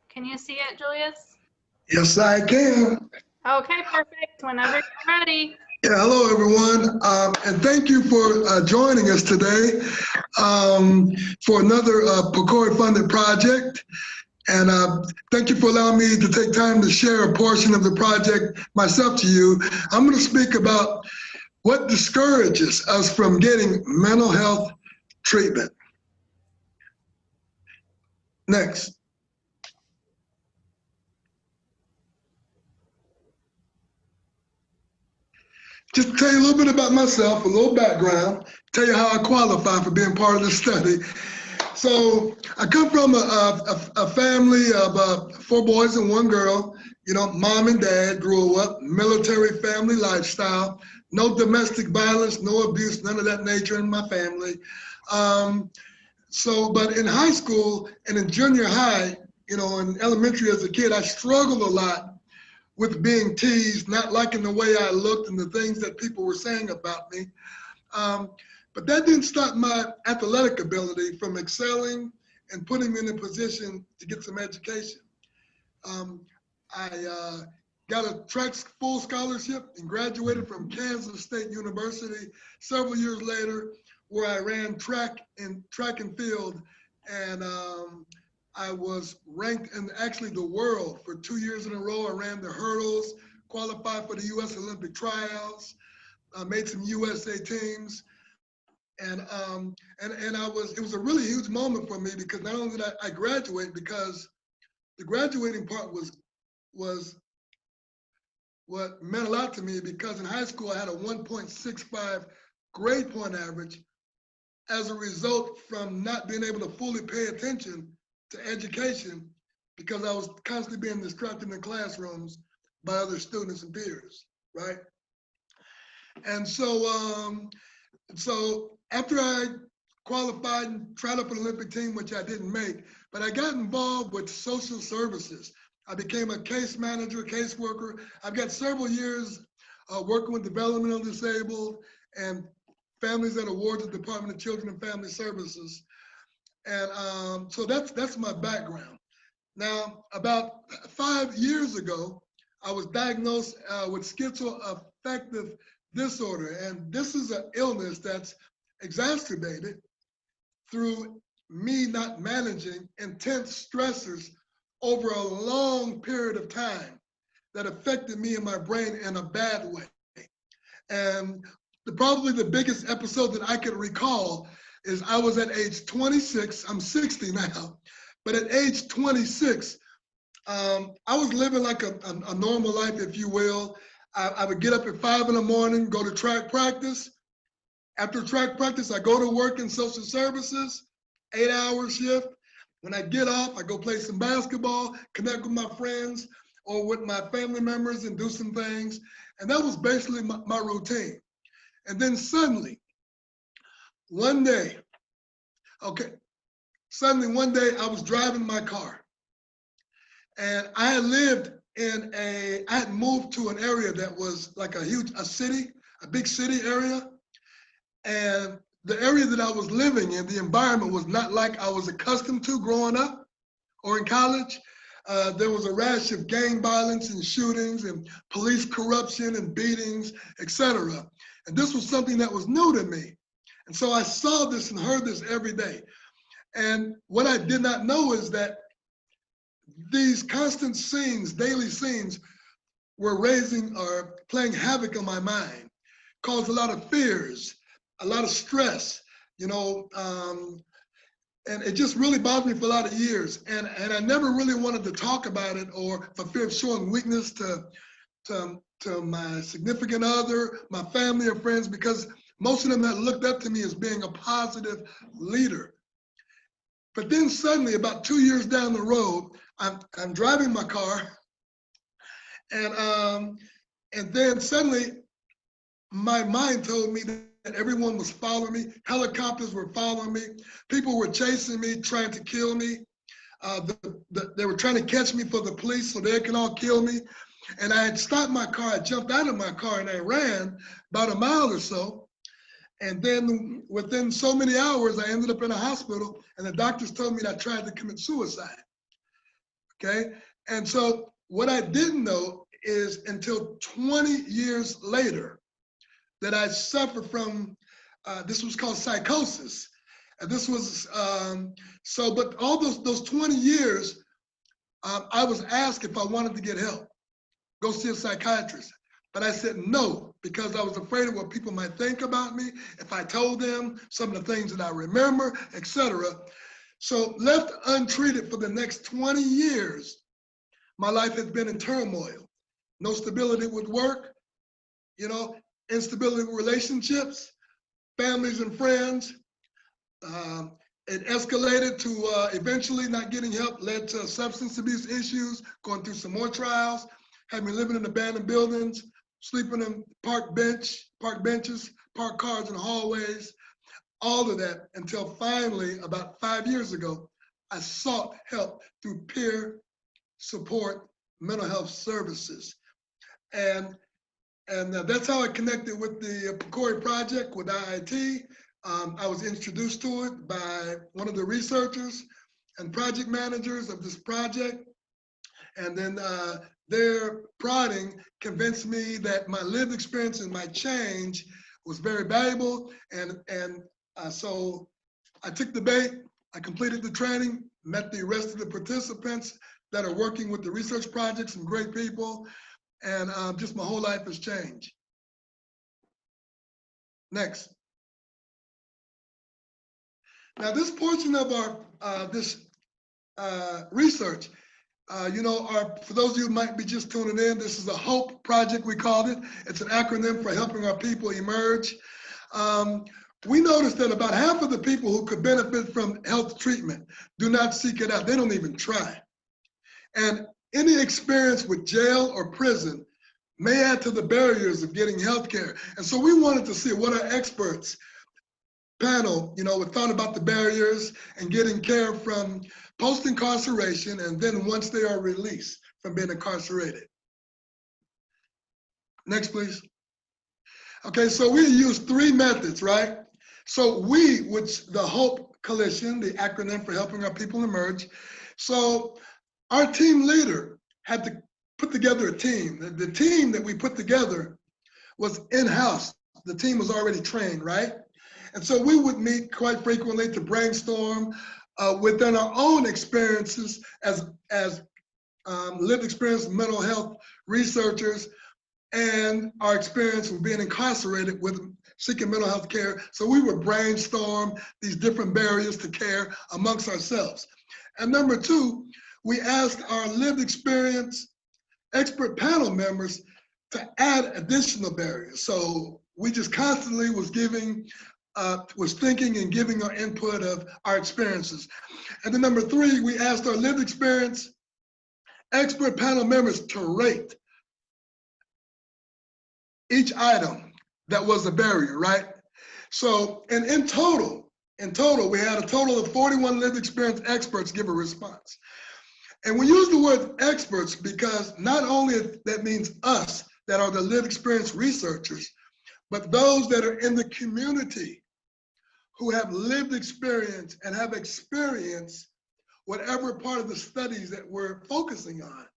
Can you see it, Julius? Yes, I can. Okay, perfect. Whenever you're ready. Yeah, hello, everyone. And thank you for joining us today for another PCORE funded project. And thank you for allowing me to take time to share a portion of the project myself to you. I'm going to speak about what discourages us from getting mental health treatment. Next. Just to tell you a little bit about myself, a little background, tell you how I qualify for being part of this study. So I come from a family of 4 boys and 1 girl. You know, mom and dad grew up, military family lifestyle, no domestic violence, no abuse, none of that nature in my family. But in high school and in junior high, you know, in elementary as a kid, I struggled a lot with being teased, not liking the way I looked and the things that people were saying about me. But that didn't stop my athletic ability from excelling and putting me in a position to get some education. I got a track full scholarship and graduated from Kansas State University several years later, where I ran track and field, and I was ranked in actually the world for 2 years in a row. I ran the hurdles, qualified for the U.S. Olympic trials, made some USA teams, and it was a really huge moment for me, because not only did I graduate, because the graduating part was what meant a lot to me, because in high school I had a 1.65 grade point average as a result from not being able to fully pay attention to education, because I was constantly being distracted in classrooms by other students and peers, right? And so after I qualified and tried out for the Olympic team, which I didn't make, but I got involved with social services. I became a case manager, caseworker. I've got several years working with developmental disabled and families that are wards of the Department of Children and Family Services. And so that's my background. Now, about 5 years ago, I was diagnosed with schizoaffective disorder. And this is an illness that's exacerbated through me not managing intense stressors over a long period of time that affected me and my brain in a bad way. And probably the biggest episode that I can recall is I was at age 26, I'm 60 now, but at age 26, I was living like a normal life, if you will. I would get up at 5 in the morning, go to track practice. After track practice, I go to work in social services, 8-hour shift. When I get off, I go play some basketball, connect with my friends or with my family members and do some things. And that was basically my routine. And then suddenly, one day I was driving my car, and I had moved to an area that was like a big city area. And the area that I was living in, the environment was not like I was accustomed to growing up or in college. There was a rash of gang violence and shootings and police corruption and beatings, etc. And this was something that was new to me. And so I saw this and heard this every day. And what I did not know is that these constant scenes, daily scenes, were raising or playing havoc on my mind, caused a lot of fears, a lot of stress, you know, and it just really bothered me for a lot of years. And I never really wanted to talk about it, or for fear of showing weakness to my significant other, my family or friends, because most of them had looked up to me as being a positive leader. But then suddenly, about 2 years down the road, I'm driving my car, and then suddenly my mind told me that everyone was following me. Helicopters were following me. People were chasing me, trying to kill me. They were trying to catch me for the police so they can all kill me. And I had stopped my car. I jumped out of my car and I ran about a mile or so. And then within so many hours, I ended up in a hospital, and the doctors told me that I tried to commit suicide. Okay. And so what I didn't know is until 20 years later that I suffered from, this was called psychosis. And this was, but all those 20 years, I was asked if I wanted to get help, go see a psychiatrist. But I said no, because I was afraid of what people might think about me if I told them some of the things that I remember, etc. So left untreated for the next 20 years, my life has been in turmoil. No stability with work, instability with relationships, families and friends. It escalated to eventually not getting help, led to substance abuse issues, going through some more trials, having living in abandoned buildings, sleeping in park benches, parked cars in hallways, all of that, until finally, about 5 years ago, I sought help through peer support mental health services. And that's how I connected with the H.O.P.E project with IIT. I was introduced to it by one of the researchers and project managers of this project. And then their prodding convinced me that my lived experience and my change was very valuable. And so I took the bait, I completed the training, met the rest of the participants that are working with the research project, some great people, and just my whole life has changed. Next. Now this portion of our research, for those of you who might be just tuning in, this is a HOPE project, we called it. It's an acronym for helping our people emerge. We noticed that about half of the people who could benefit from health treatment do not seek it out. They don't even try. And any experience with jail or prison may add to the barriers of getting health care. And so we wanted to see what our experts panel, we thought about the barriers and getting care from post-incarceration and then once they are released from being incarcerated. Next, please. Okay, so we use 3 methods, right? So which the HOPE Coalition, the acronym for helping our people emerge. So our team leader had to put together a team. The team that we put together was in-house. The team was already trained, right? And so we would meet quite frequently to brainstorm within our own experiences as lived experience mental health researchers and our experience with being incarcerated with seeking mental health care. So we would brainstorm these different barriers to care amongst ourselves. And number 2, we asked our lived experience expert panel members to add additional barriers. So we just constantly was thinking and giving our input of our experiences. And then number 3, we asked our lived experience expert panel members to rate each item that was a barrier, right? So, and in total, we had a total of 41 lived experience experts give a response. And we use the word experts because not only that means us that are the lived experience researchers, but those that are in the community who have lived experience and have experienced whatever part of the studies that we're focusing on.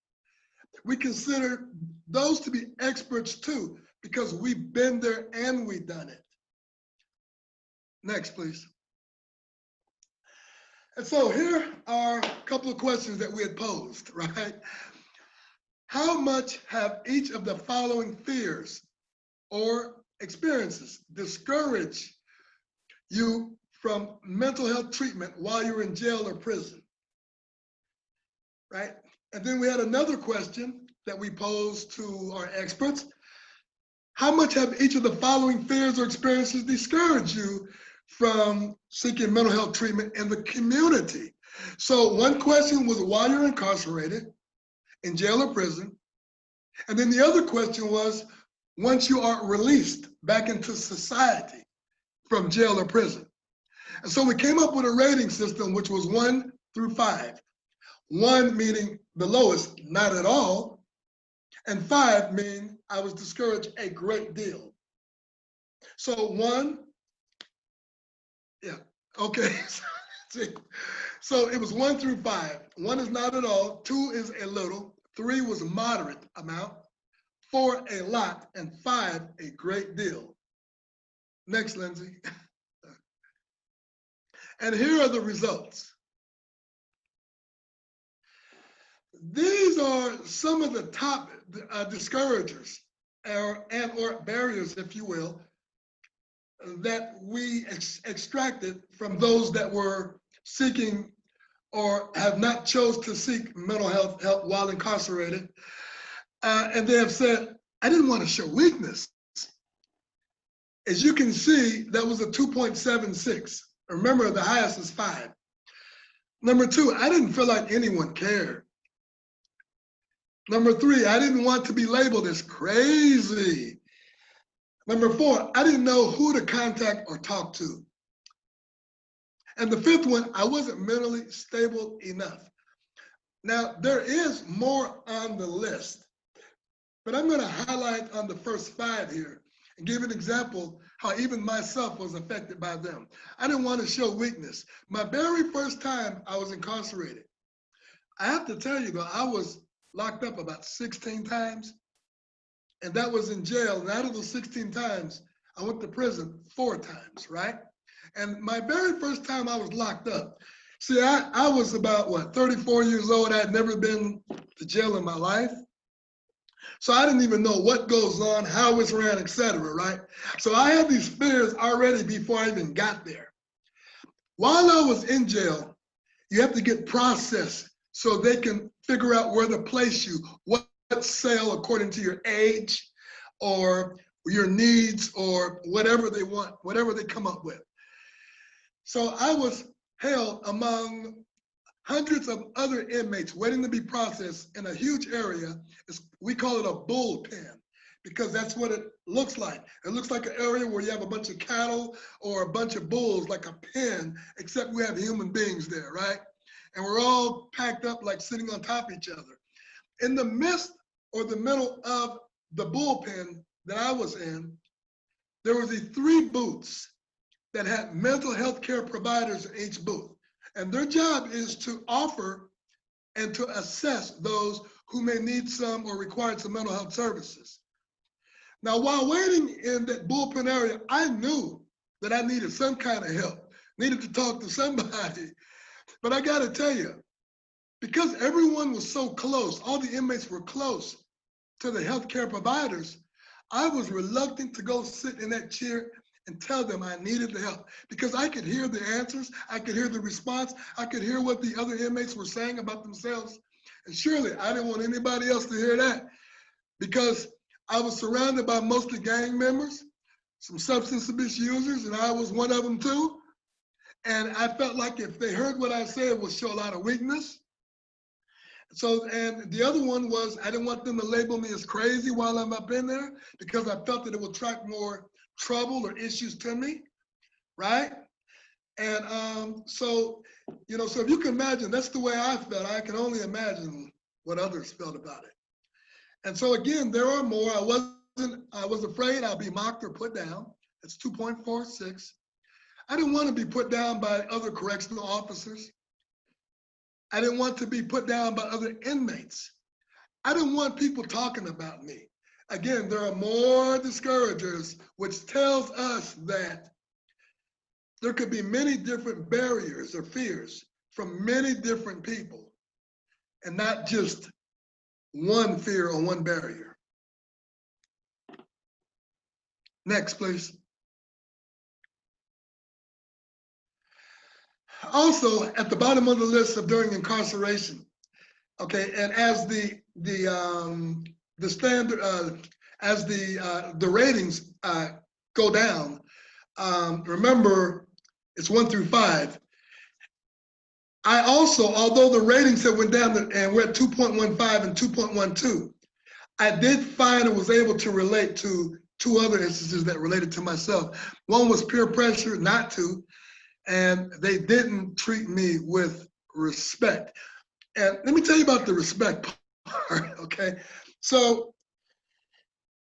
We consider those to be experts too, because we've been there and we've done it. Next, please. And so here are a couple of questions that we had posed, right? How much have each of the following fears or experiences discouraged you from mental health treatment while you're in jail or prison, right? And then we had another question that we posed to our experts. How much have each of the following fears or experiences discouraged you from seeking mental health treatment in the community? So one question was while you're incarcerated, in jail or prison. And then the other question was once you are released back into society from jail or prison. And so we came up with a rating system, which was 1 through 5. 1 meaning the lowest, not at all. And 5 meaning I was discouraged a great deal. So 1, Yeah. Okay. So it was 1 through 5. 1 is not at all. 2 is a little. 3 was a moderate amount. 4 a lot, and 5 a great deal. Next, Lindsay. And here are the results. These are some of the top discouragers or barriers, if you will, that we extracted from those that were seeking or have not chose to seek mental health help while incarcerated. And they have said, I didn't want to show weakness. As you can see, that was a 2.76. Remember, the highest is 5. Number 2, I didn't feel like anyone cared. Number 3, I didn't want to be labeled as crazy. Number 4, I didn't know who to contact or talk to. And the 5th one, I wasn't mentally stable enough. Now, there is more on the list, but I'm going to highlight on the first 5 here and give an example how even myself was affected by them. I didn't want to show weakness. My very first time I was incarcerated, I have to tell you though, I was locked up about 16 times, and that was in jail. And out of those 16 times, I went to prison 4 times, right? And my very first time I was locked up, see, I was about, 34 years old. I had never been to jail in my life. So I didn't even know what goes on, how it's ran, etc., right? So I had these fears already before I even got there. While I was in jail, you have to get processed so they can figure out where to place you, what cell according to your age or your needs or whatever they want, whatever they come up with. So I was held among hundreds of other inmates waiting to be processed in a huge area. We call it a bullpen because that's what it looks like. It looks like an area where you have a bunch of cattle or a bunch of bulls, like a pen, except we have human beings there, right? And we're all packed up like sitting on top of each other. In the midst or the middle of the bullpen that I was in, there was these 3 booths that had mental health care providers in each booth. And their job is to offer and to assess those who may need some or require some mental health services. Now, while waiting in that bullpen area, I knew that I needed some kind of help, needed to talk to somebody. But I gotta tell you, because everyone was so close, all the inmates were close to the healthcare providers, I was reluctant to go sit in that chair and tell them I needed the help because I could hear the answers, I could hear the response, I could hear what the other inmates were saying about themselves. And surely I didn't want anybody else to hear that because I was surrounded by mostly gang members, some substance abuse users, and I was one of them too. And I felt like if they heard what I said, it would show a lot of weakness. So, and the other one was I didn't want them to label me as crazy while I'm up in there because I felt that it would attract more trouble or issues to me, right? And so if you can imagine, that's the way I felt. I can only imagine what others felt about it. And so again, there are more. I was afraid I'll be mocked or put down. It's 2.46. I didn't want to be put down by other correctional officers. I didn't want to be put down by other inmates. I didn't want people talking about me. Again, there are more discouragers, which tells us that there could be many different barriers or fears from many different people and not just one fear or one barrier. Next, please. Also, at the bottom of the list of during incarceration, okay, and as the standard, as the ratings go down, remember it's 1 through 5. I also, although the ratings have went down and we're at 2.15 and 2.12, I did find and was able to relate to 2 other instances that related to myself. One was peer pressure not to, and they didn't treat me with respect. And let me tell you about the respect part, okay? So,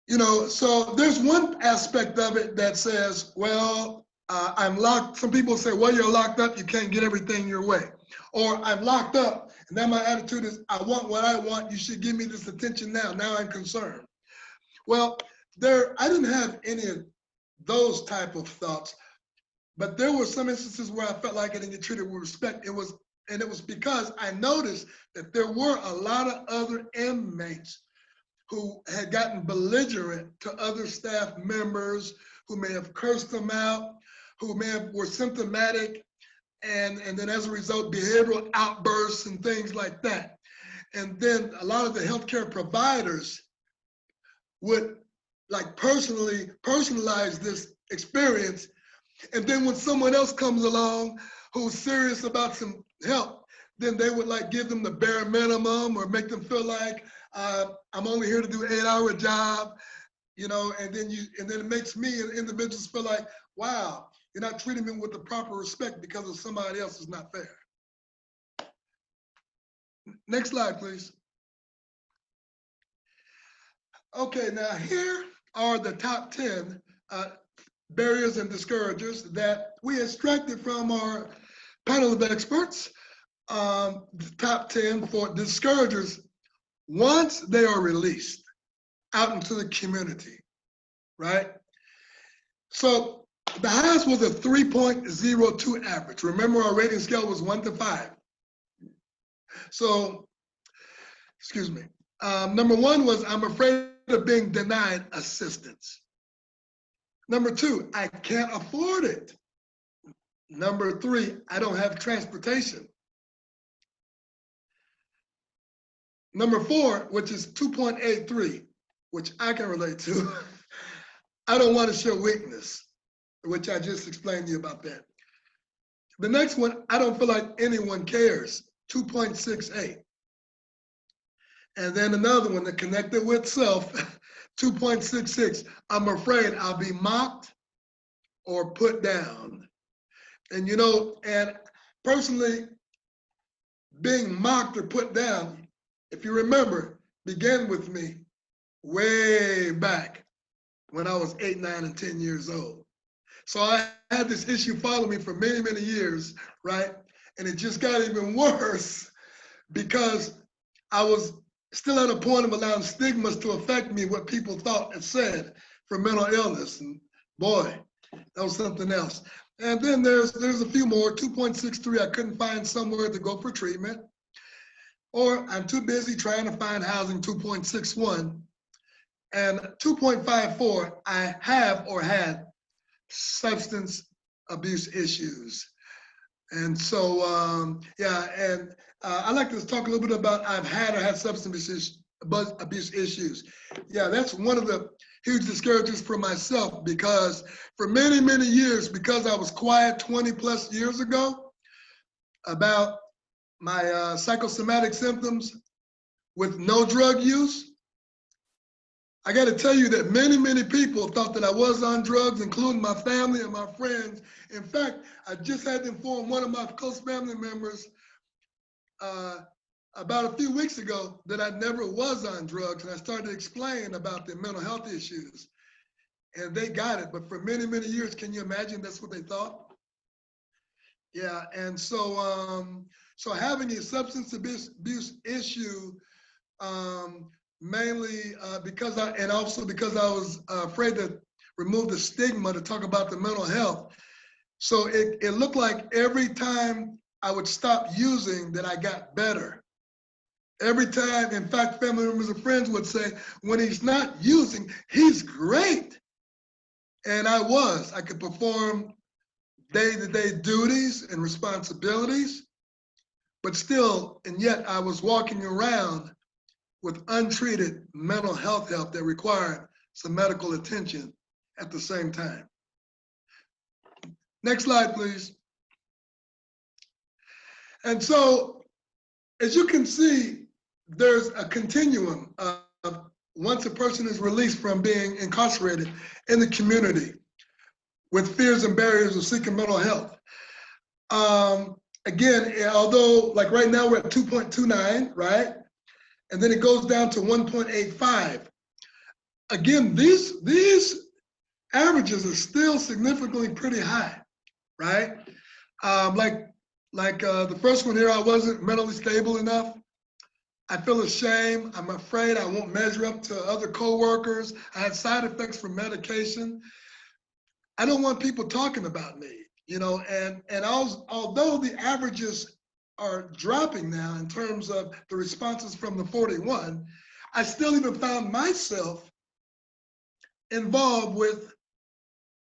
so there's one aspect of it that says, well, I'm locked. Some people say, well, you're locked up, you can't get everything your way. Or I'm locked up, and then my attitude is, I want what I want, you should give me this attention now. Now I'm concerned. Well, I didn't have any of those type of thoughts, but there were some instances where I felt like I didn't get treated with respect. It was because I noticed that there were a lot of other inmates who had gotten belligerent to other staff members, who may have cursed them out, who were symptomatic, and then as a result, behavioral outbursts and things like that. And then a lot of the healthcare providers would like personalize this experience. And then when someone else comes along who's serious about some help, then they would like give them the bare minimum or make them feel like I'm only here to do an 8-hour job, you know, and then it makes me and individuals feel like, wow, you're not treating me with the proper respect because of somebody else is not fair. Next slide, please. Okay, now here are the top 10 barriers and discouragers that we extracted from our panel of experts. The top 10 for discouragers once they are released out into the community, right? So the highest was a 3.02 average. Remember, our rating scale was 1 to 5. So, excuse me. Number 1 was, I'm afraid of being denied assistance. Number 2, I can't afford it. Number 3, I don't have transportation. Number 4, which is 2.83, which I can relate to, I don't want to show weakness, which I just explained to you about that. The next one, I don't feel like anyone cares, 2.68. And then another one that connected with self, 2.66. I'm afraid I'll be mocked or put down. And you know, and personally, being mocked or put down, if you remember, began with me way back when I was 8, 9, and 10 years old. So I had this issue follow me for many, many years, right? And it just got even worse because I was still at a point of allowing stigmas to affect me, what people thought and said for mental illness. And boy, that was something else. And then there's a few more, 2.63, I couldn't find somewhere to go for treatment. Or I'm too busy trying to find housing, 2.61. And 2.54, I have or had substance abuse issues. And so, yeah, and I'd like to talk a little bit about I've had or had substance abuse issues. Yeah, that's one of the huge discouragers for myself, because for many, many years, because I was quiet 20 plus years ago about my psychosomatic symptoms with no drug use, I got to tell you that many, many people thought that I was on drugs, including my family and my friends. In fact, I just had to inform one of my close family members about a few weeks ago that I never was on drugs, and I started to explain about the mental health issues, and they got it. But for many, many years, can you imagine that's what they thought? Yeah, and so so having a substance abuse issue, mainly because and also because I was afraid to remove the stigma to talk about the mental health. So it looked like every time I would stop using that I got better. Every time, in fact, family members and friends would say, when he's not using, he's great. And I could perform day-to-day duties and responsibilities, but still, and yet I was walking around with untreated mental health help that required some medical attention at the same time. Next slide, please. And so, as you can see, there's a continuum of once a person is released from being incarcerated in the community with fears and barriers of seeking mental health. Again, although like right now we're at 2.29, right? And then it goes down to 1.85. Again, these averages are still significantly pretty high. right? Like the first one here, I wasn't mentally stable enough. I feel ashamed. I'm afraid I won't measure up to other coworkers. I had side effects from medication. I don't want people talking about me, and although the averages are dropping now in terms of the responses from the 41, I still even found myself involved with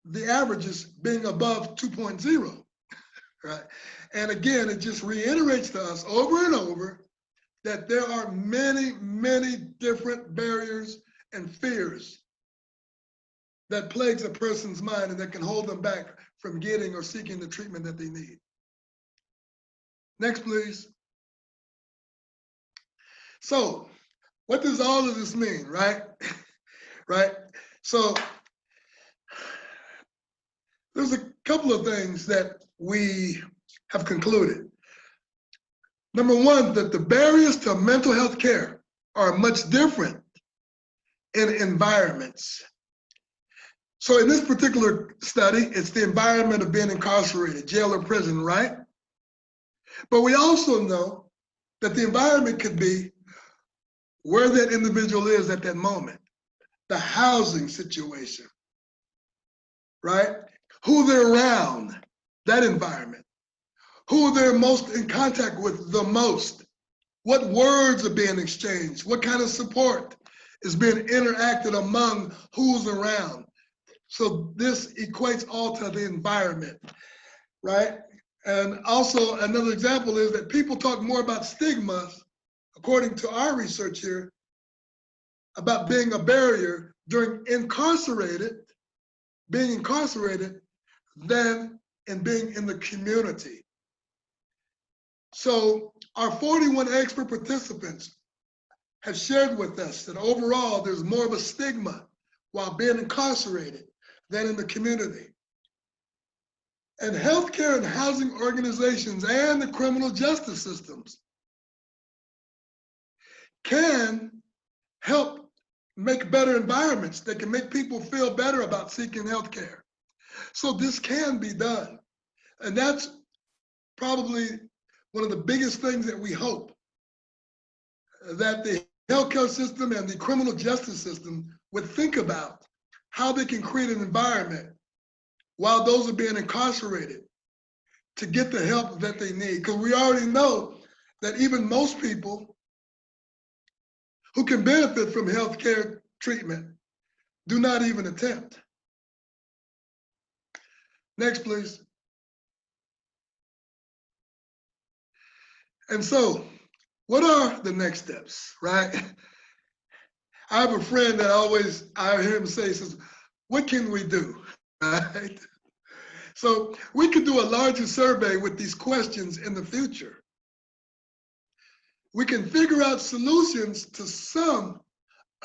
the averages being above 2.0, right? And again, it just reiterates to us over and over that there are many, many different barriers and fears that plagues a person's mind and that can hold them back from getting or seeking the treatment that they need. Next, please. So, what does all of this mean, right? Right? So, there's a couple of things that we have concluded. Number one, that the barriers to mental health care are much different in environments. So in this particular study, it's the environment of being incarcerated, jail or prison, right? But we also know that the environment could be where that individual is at that moment, the housing situation, right? Who they're around, that environment, who they're most in contact with the most, what words are being exchanged, what kind of support is being interacted among who's around. So this equates all to the environment, right? And also another example is that people talk more about stigmas, according to our research here, about being a barrier during being incarcerated than in being in the community. So our 41 expert participants have shared with us that overall there's more of a stigma while being incarcerated than in the community. And healthcare and housing organizations and the criminal justice systems can help make better environments that can make people feel better about seeking healthcare. So this can be done. And that's probably one of the biggest things that we hope, that the healthcare system and the criminal justice system would think about how they can create an environment while those are being incarcerated to get the help that they need. Because we already know that even most people who can benefit from healthcare treatment do not even attempt. Next, please. And so, what are the next steps, right? I have a friend that I hear him say, says, what can we do, right? So we could do a larger survey with these questions in the future. We can figure out solutions to some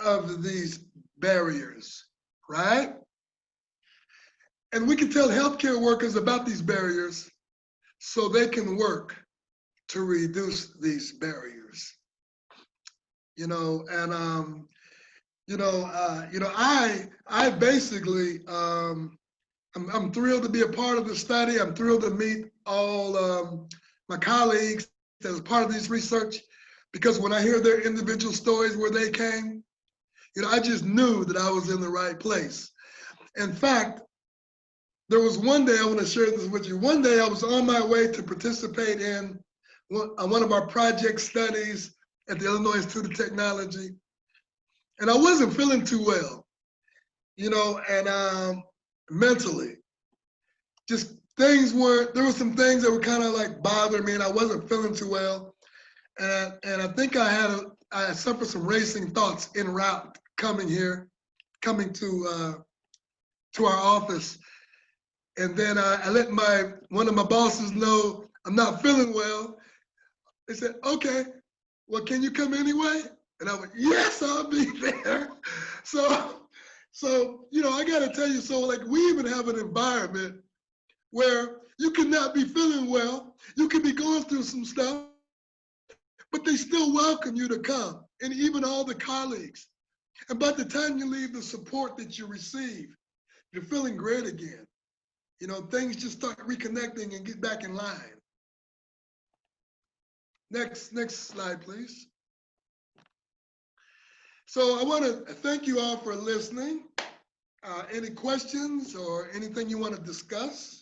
of these barriers, right? And we can tell healthcare workers about these barriers so they can work to reduce these barriers. I basically, I'm thrilled to be a part of the study. I'm thrilled to meet all my colleagues as part of this research, because when I hear their individual stories where they came, I just knew that I was in the right place. In fact, there was one day, I want to share this with you. One day I was on my way to participate in one of our project studies at the Illinois Institute of Technology. And I wasn't feeling too well, and mentally. Just there were some things that were kind of like bothering me, and I wasn't feeling too well. And I think I suffered some racing thoughts en route coming to our office. And then I let one of my bosses know I'm not feeling well. They said, okay, well, can you come anyway? And I went, yes, I'll be there. So I got to tell you, we even have an environment where you could not be feeling well, you could be going through some stuff, but they still welcome you to come, and even all the colleagues. And by the time you leave, the support that you receive, you're feeling great again. you know, things just start reconnecting and get back in line. Next slide, please. So I want to thank you all for listening. Any questions or anything you want to discuss?